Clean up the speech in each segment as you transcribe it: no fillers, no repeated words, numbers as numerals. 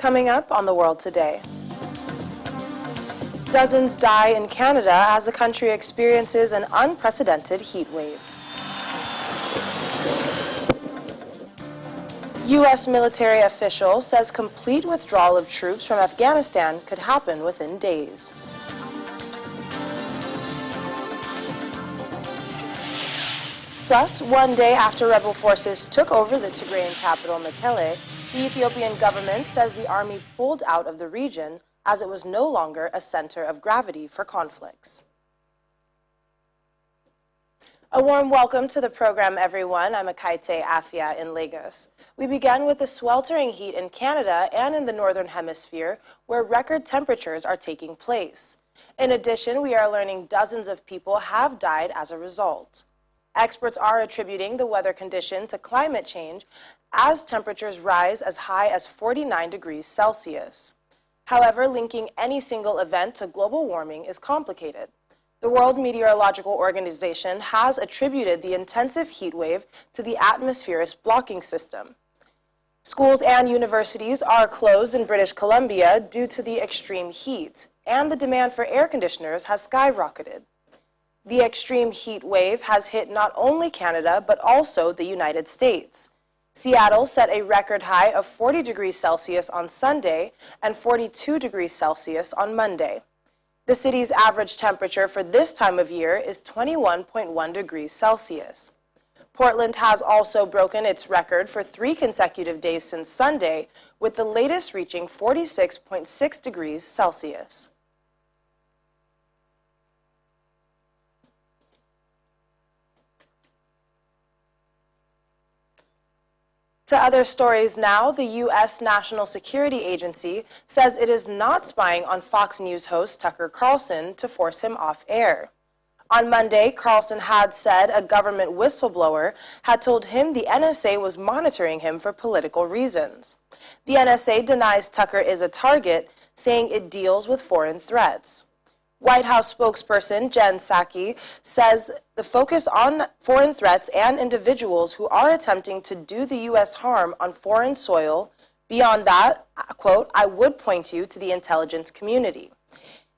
Coming up on The World Today. Dozens die in Canada as the country experiences an unprecedented heat wave. U.S. military official says complete withdrawal of troops from Afghanistan could happen within days. Plus, one day after rebel forces took over the Tigrayan capital, Mekelle, the Ethiopian government says the army pulled out of the region as it was no longer a center of gravity for conflicts. A warm welcome to the program, everyone. I'm Akaite Afia in Lagos. We began with the sweltering heat in Canada and in the Northern Hemisphere, where record temperatures are taking place. In addition, we are learning dozens of people have died as a result. Experts are attributing the weather condition to climate change as temperatures rise as high as 49 degrees Celsius. However, linking any single event to global warming is complicated. The World Meteorological Organization has attributed the intensive heat wave to the atmosphere's blocking system. Schools and universities are closed in British Columbia due to the extreme heat, and the demand for air conditioners has skyrocketed. The extreme heat wave has hit not only Canada, but also the United States. Seattle set a record high of 40 degrees Celsius on Sunday and 42 degrees Celsius on Monday. The city's average temperature for this time of year is 21.1 degrees Celsius. Portland has also broken its record for 3 consecutive days since Sunday, with the latest reaching 46.6 degrees Celsius. To other stories now, the U.S. National Security Agency says it is not spying on Fox News host Tucker Carlson to force him off air. On Monday, Carlson had said a government whistleblower had told him the NSA was monitoring him for political reasons. The NSA denies Tucker is a target, saying it deals with foreign threats. White House spokesperson Jen Psaki says the focus on foreign threats and individuals who are attempting to do the U.S. harm on foreign soil. Beyond that, quote, I would point you to the intelligence community.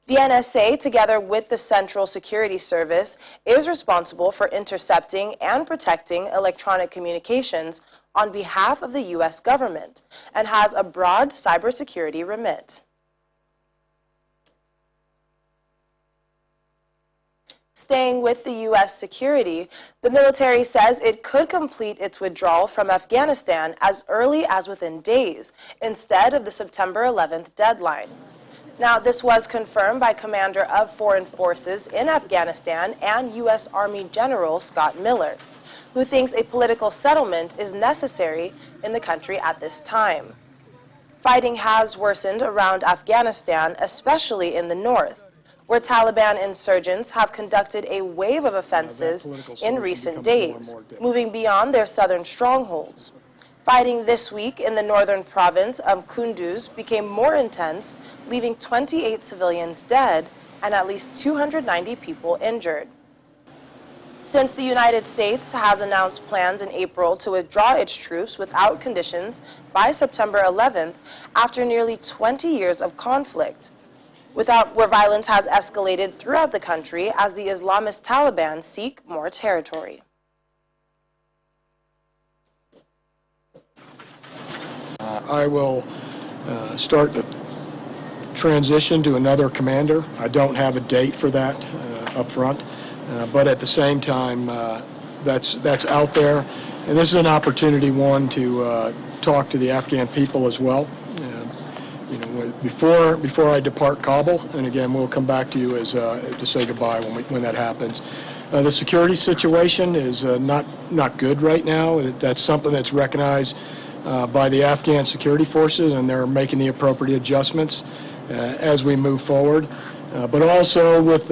The NSA, together with the Central Security Service, is responsible for intercepting and protecting electronic communications on behalf of the U.S. government and has a broad cybersecurity remit. Staying with the U.S. security, the military says it could complete its withdrawal from Afghanistan as early as within days, instead of the September 11th deadline. Now, this was confirmed by Commander of Foreign Forces in Afghanistan and U.S. Army General Scott Miller, who thinks a political settlement is necessary in the country at this time. Fighting has worsened around Afghanistan, especially in the north, where Taliban insurgents have conducted a wave of offenses in recent days, moving beyond their southern strongholds. Fighting this week in the northern province of Kunduz became more intense, leaving 28 civilians dead and at least 290 people injured. Since the United States has announced plans in April to withdraw its troops without conditions by September 11th, after nearly 20 years of conflict, where violence has escalated throughout the country as the Islamist Taliban seek more territory. I will start the transition to another commander. I don't have a date for that up front, but at the same time, that's out there. And this is an opportunity, one, to talk to the Afghan people as well. Before I depart Kabul, and again, we'll come back to you as to say goodbye when that happens. The security situation is not good right now. That's something that's recognized by the Afghan security forces, and they're making the appropriate adjustments as we move forward. But also with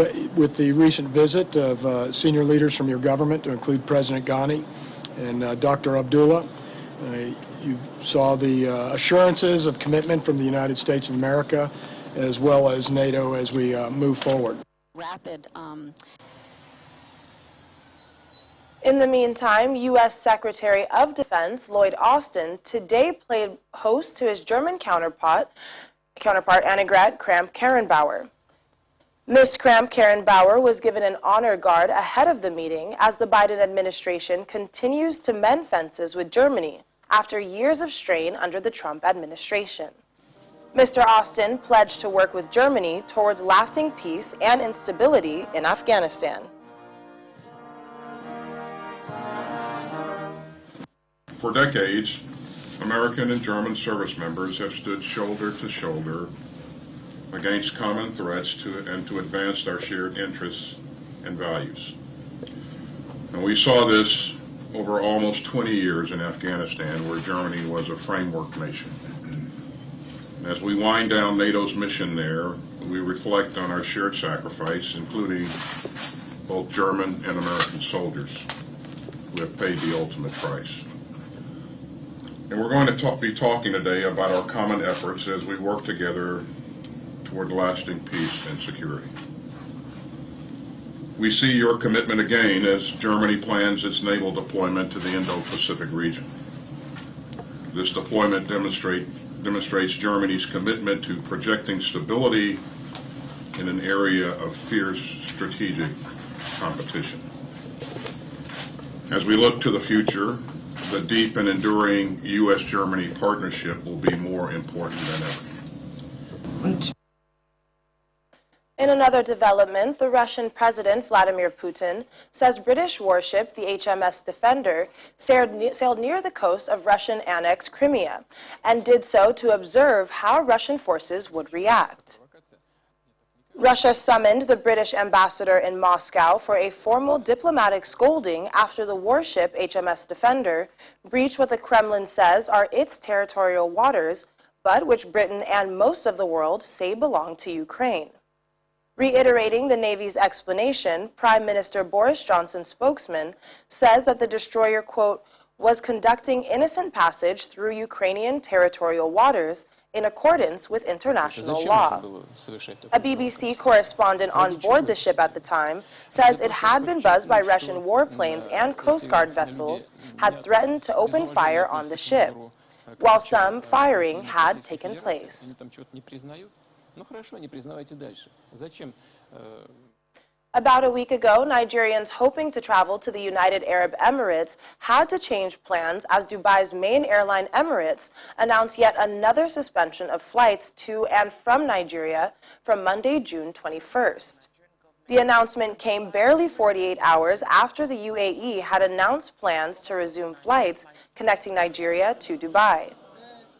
the recent visit of senior leaders from your government, to include President Ghani and Dr. Abdullah. You saw the assurances of commitment from the United States of America, as well as NATO, as we move forward. Rapid In the meantime, U.S. Secretary of Defense Lloyd Austin today played host to his German counterpart Annegret Kramp-Karrenbauer. Ms. Kramp-Karrenbauer was given an honor guard ahead of the meeting as the Biden administration continues to mend fences with Germany after years of strain under the Trump administration. Mr. Austin pledged to work with Germany towards lasting peace and instability in Afghanistan. For decades, American and German service members have stood shoulder to shoulder against common threats to advance our shared interests and values. And we saw this over almost 20 years in Afghanistan, where Germany was a framework nation. And as we wind down NATO's mission there, we reflect on our shared sacrifice, including both German and American soldiers who have paid the ultimate price. And we're going to be talking today about our common efforts as we work together toward lasting peace and security. We see your commitment again as Germany plans its naval deployment to the Indo-Pacific region. This deployment demonstrates Germany's commitment to projecting stability in an area of fierce strategic competition. As we look to the future, the deep and enduring U.S.-Germany partnership will be more important than ever. In another development, the Russian President Vladimir Putin says British warship, the HMS Defender, sailed near the coast of Russian-annexed Crimea and did so to observe how Russian forces would react. Russia summoned the British ambassador in Moscow for a formal diplomatic scolding after the warship HMS Defender breached what the Kremlin says are its territorial waters, but which Britain and most of the world say belong to Ukraine. Reiterating the Navy's explanation, Prime Minister Boris Johnson's spokesman says that the destroyer, quote, was conducting innocent passage through Ukrainian territorial waters in accordance with international law. A BBC correspondent on board the ship at the time says it had been buzzed by Russian warplanes and Coast Guard vessels had threatened to open fire on the ship, while some firing had taken place. About a week ago, Nigerians hoping to travel to the United Arab Emirates had to change plans as Dubai's main airline Emirates announced yet another suspension of flights to and from Nigeria from Monday, June 21st. The announcement came barely 48 hours after the UAE had announced plans to resume flights connecting Nigeria to Dubai.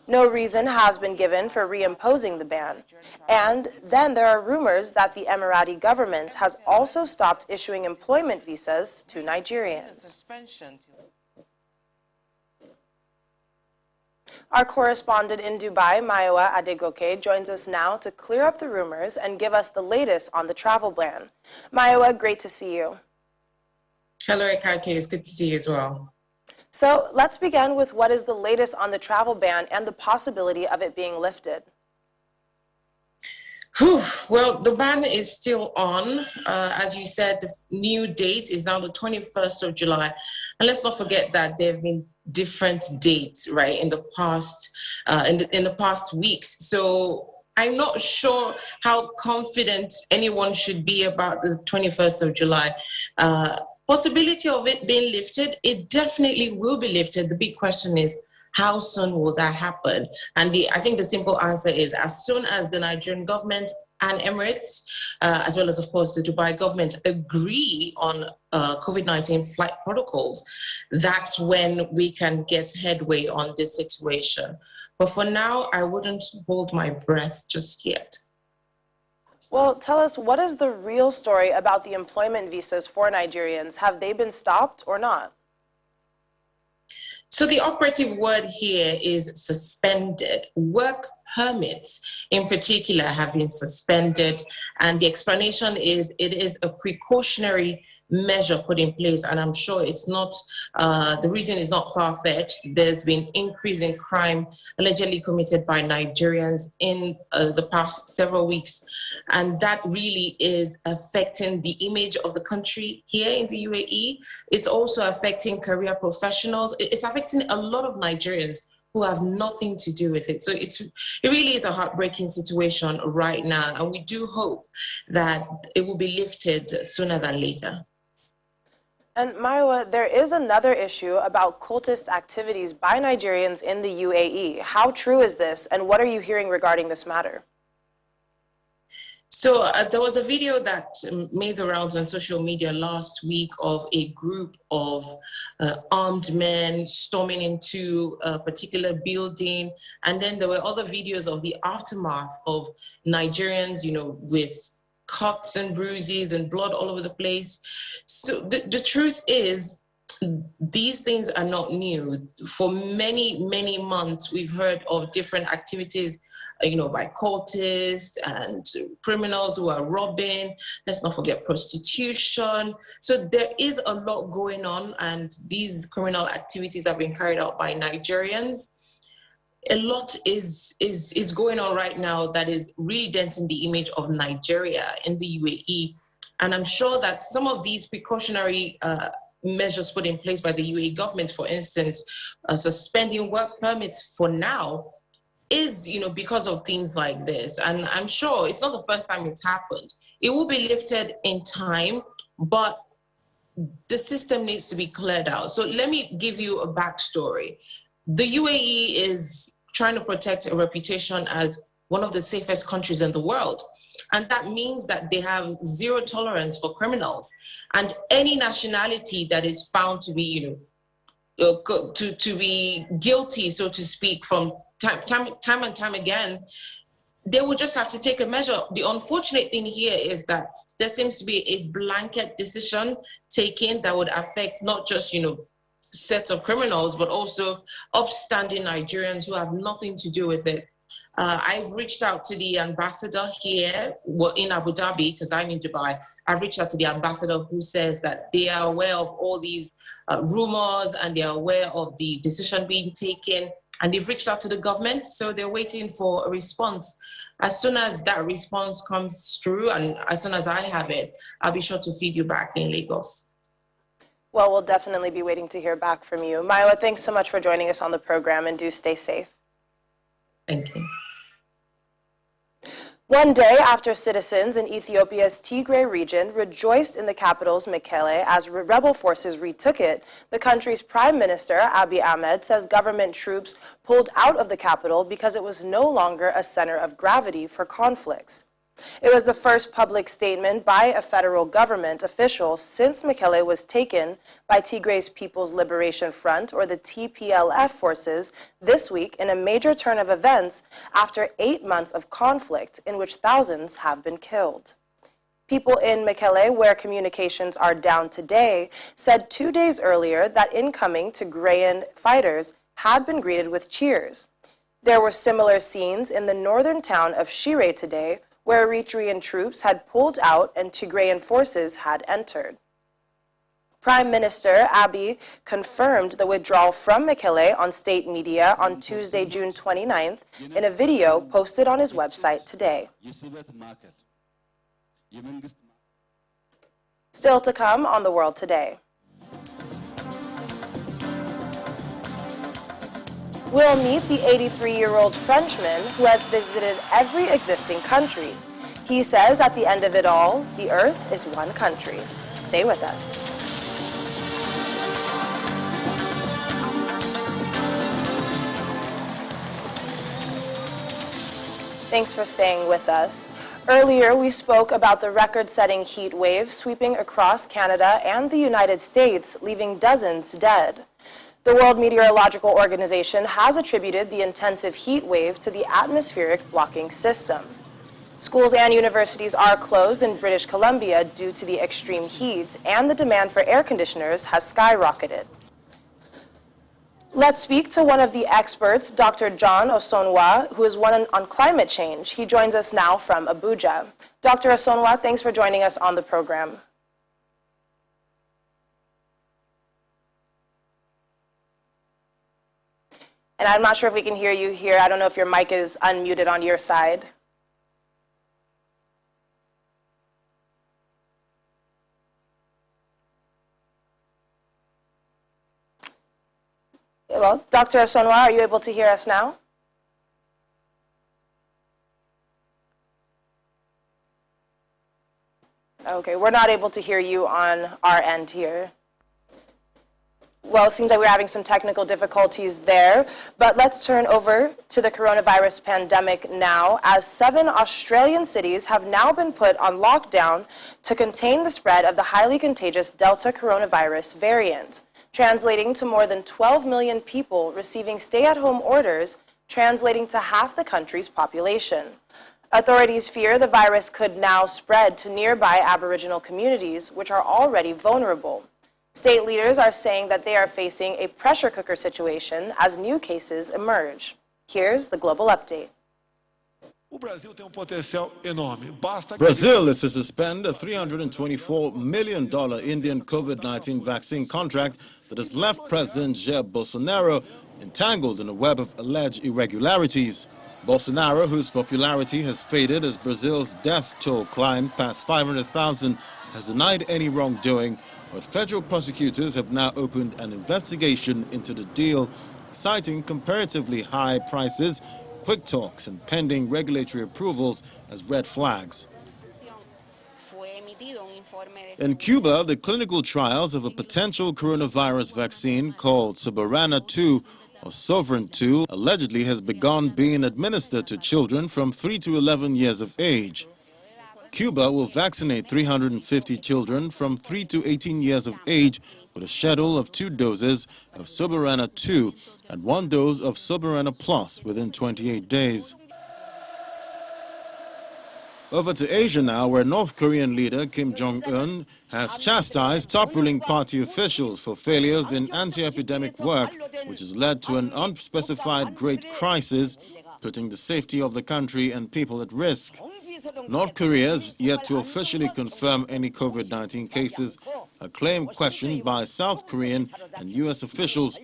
No reason has been given for reimposing the ban. And then there are rumors that the Emirati government has also stopped issuing employment visas to Nigerians. Our correspondent in Dubai, Mayowa Adegoke, joins us now to clear up the rumors and give us the latest on the travel ban. Mayowa, great to see you. Hello, Ekarte. It's good to see you as well. So let's begin with what is the latest on the travel ban and the possibility of it being lifted. Well, the ban is still on. As you said, the new date is now the 21st of July. And let's not forget that there have been different dates, right, in the past in the past weeks. So I'm not sure how confident anyone should be about the 21st of July. Possibility of it being lifted, it definitely will be lifted. The big question is, how soon will that happen? And I think the simple answer is as soon as the Nigerian government and Emirates, as well as, of course, the Dubai government agree on COVID-19 flight protocols, that's when we can get headway on this situation. But for now, I wouldn't hold my breath just yet. Well, tell us, what is the real story about the employment visas for Nigerians? Have they been stopped or not? So the operative word here is suspended. Work permits in particular have been suspended, and the explanation is it is a precautionary measure put in place, and I'm sure it's not, the reason is not far-fetched. There's been increase in crime allegedly committed by Nigerians in the past several weeks, and that really is affecting the image of the country here in the UAE. It's also affecting career professionals. It's affecting a lot of Nigerians who have nothing to do with it. So it really is a heartbreaking situation right now, and we do hope that it will be lifted sooner than later. And Maiwa, there is another issue about cultist activities by Nigerians in the UAE. How true is this, and what are you hearing regarding this matter? So there was a video that made the rounds on social media last week of a group of armed men storming into a particular building. And then there were other videos of the aftermath of Nigerians, you know, with cuts and bruises and blood all over the place. So the truth is, these things are not new. For many, many months, we've heard of different activities, you know, by cultists and criminals who are robbing. Let's not forget prostitution. So there is a lot going on, and these criminal activities are being carried out by Nigerians. A lot is going on right now that is really denting the image of Nigeria in the UAE. And I'm sure that some of these precautionary measures put in place by the UAE government, for instance, suspending work permits for now, is, you know, because of things like this. And I'm sure it's not the first time it's happened. It will be lifted in time, but the system needs to be cleared out. So let me give you a backstory. The UAE is trying to protect a reputation as one of the safest countries in the world. And that means that they have zero tolerance for criminals. And any nationality that is found to be, you know, to be guilty, so to speak, from time and time again, they will just have to take a measure. The unfortunate thing here is that there seems to be a blanket decision taken that would affect not just, you know, sets of criminals, but also upstanding Nigerians who have nothing to do with it. I've reached out to the ambassador here in Abu Dhabi, because I'm in Dubai. I've reached out to the ambassador, who says that they are aware of all these rumors, and they are aware of the decision being taken, and they've reached out to the government. So they're waiting for a response. As soon as that response comes through, and as soon as I have it, I'll be sure to feed you back in Lagos. Well, we'll definitely be waiting to hear back from you. Maiwa, thanks so much for joining us on the program, and do stay safe. Thank you. One day after citizens in Ethiopia's Tigray region rejoiced in the capital's Mekelle as rebel forces retook it, the country's Prime Minister, Abiy Ahmed, says government troops pulled out of the capital because it was no longer a center of gravity for conflicts. It was the first public statement by a federal government official since Mekelle was taken by Tigray's People's Liberation Front, or the TPLF forces, this week in a major turn of events after 8 months of conflict in which thousands have been killed. People in Mekelle, where communications are down today, said 2 days earlier that incoming Tigrayan fighters had been greeted with cheers. There were similar scenes in the northern town of Shire today, where Eritrean troops had pulled out and Tigrayan forces had entered. Prime Minister Abiy confirmed the withdrawal from Mekelle on state media on Tuesday, June 29th, in a video posted on his website today. Still to come on The World Today. We'll meet the 83-year-old Frenchman who has visited every existing country. He says at the end of it all, the Earth is one country. Stay with us. Thanks for staying with us. Earlier, we spoke about the record-setting heat wave sweeping across Canada and the United States, leaving dozens dead. The World Meteorological Organization has attributed the intensive heat wave to the atmospheric blocking system. Schools and universities are closed in British Columbia due to the extreme heat, and the demand for air conditioners has skyrocketed. Let's speak to one of the experts, Dr. John Osonwa, who is one on climate change. He joins us now from Abuja. Dr. Osonwa, thanks for joining us on the program. And I'm not sure if we can hear you here. I don't know if your mic is unmuted on your side. Well, Dr. Asonwa, are you able to hear us now? Okay, we're not able to hear you on our end here. Well, it seems like we're having some technical difficulties there, but let's turn over to the coronavirus pandemic now, as 7 Australian cities have now been put on lockdown to contain the spread of the highly contagious Delta coronavirus variant, translating to more than 12 million people receiving stay-at-home orders, translating to half the country's population. Authorities fear the virus could now spread to nearby Aboriginal communities, which are already vulnerable. State leaders are saying that they are facing a pressure cooker situation as new cases emerge. Here's the global update. Brazil is to suspend a $324 million Indian COVID-19 vaccine contract that has left President Jair Bolsonaro entangled in a web of alleged irregularities. Bolsonaro, whose popularity has faded as Brazil's death toll climbed past 500,000, has denied any wrongdoing, but federal prosecutors have now opened an investigation into the deal, citing comparatively high prices, quick talks, and pending regulatory approvals as red flags. In Cuba, the clinical trials of a potential coronavirus vaccine called Soberana 2 or Sovereign 2 allegedly has begun being administered to children from 3 to 11 years of age. Cuba will vaccinate 350 children from 3 to 18 years of age with a schedule of 2 doses of Soberana 2 and 1 dose of Soberana Plus within 28 days. Over to Asia now, where North Korean leader Kim Jong-un has chastised top ruling party officials for failures in anti-epidemic work, which has led to an unspecified great crisis, putting the safety of the country and people at risk. North Korea has yet to officially confirm any COVID-19 cases, a claim questioned by South Korean and U.S. officials.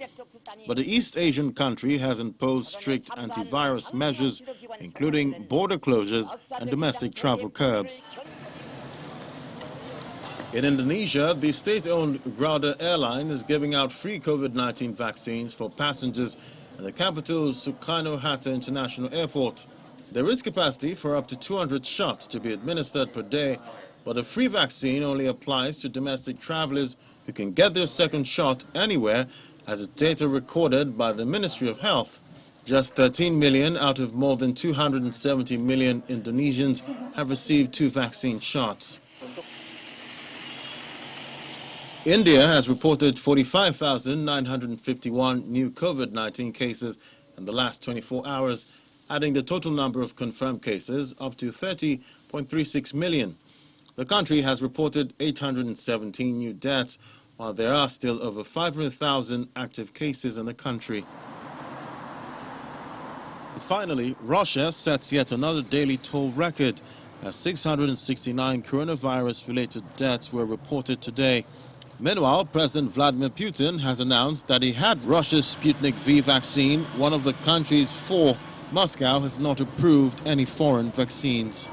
But the East Asian country has imposed strict antivirus measures, including border closures and domestic travel curbs. In Indonesia, the state-owned Garuda airline is giving out free COVID-19 vaccines for passengers at the capital's Soekarno-Hatta International Airport. There is capacity for up to 200 shots to be administered per day, but the free vaccine only applies to domestic travelers who can get their second shot anywhere, as data recorded by the Ministry of Health. Just 13 million out of more than 270 million Indonesians have received 2 vaccine shots. India has reported 45,951 new COVID-19 cases in the last 24 hours, adding the total number of confirmed cases up to 30.36 million. The country has reported 817 new deaths, while there are still over 500,000 active cases in the country. Finally, Russia sets yet another daily toll record, as 669 coronavirus-related deaths were reported today. Meanwhile, President Vladimir Putin has announced that he had Russia's Sputnik V vaccine, one of the country's 4. Moscow has not approved any foreign vaccines.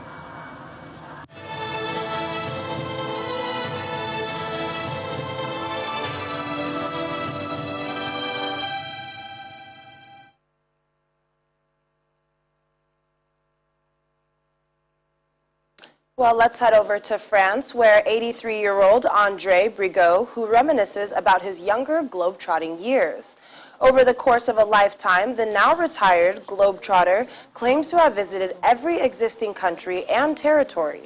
Well, let's head over to France, where 83-year-old André Brigot, who reminisces about his younger globetrotting years. Over the course of a lifetime, the now retired globetrotter claims to have visited every existing country and territory.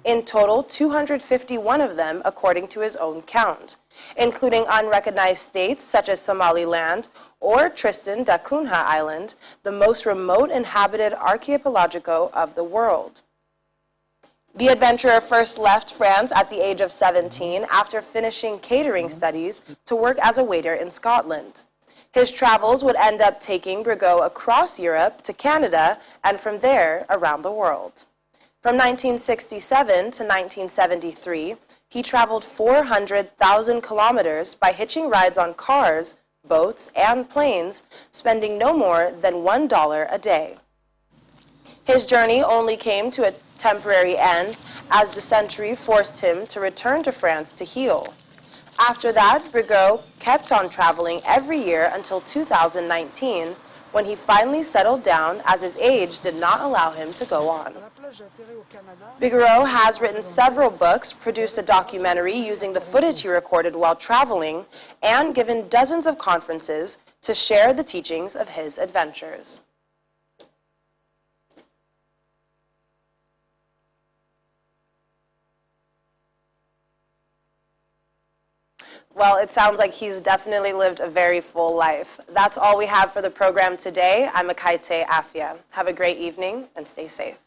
In total, 251 of them, according to his own count, including unrecognized states such as Somaliland or Tristan da Cunha Island, the most remote inhabited archipelago of the world. The adventurer first left France at the age of 17 after finishing catering studies to work as a waiter in Scotland. His travels would end up taking Brigot across Europe to Canada and from there around the world. From 1967 to 1973, he traveled 400,000 kilometers by hitching rides on cars, boats, and planes, spending no more than $1 a day. His journey only came to a temporary end as dysentery forced him to return to France to heal. After that, Brigaud kept on traveling every year until 2019, when he finally settled down as his age did not allow him to go on. Brigaud has written several books, produced a documentary using the footage he recorded while traveling, and given dozens of conferences to share the teachings of his adventures. Well, it sounds like he's definitely lived a very full life. That's all we have for the program today. I'm Akaite Afia. Have a great evening and stay safe.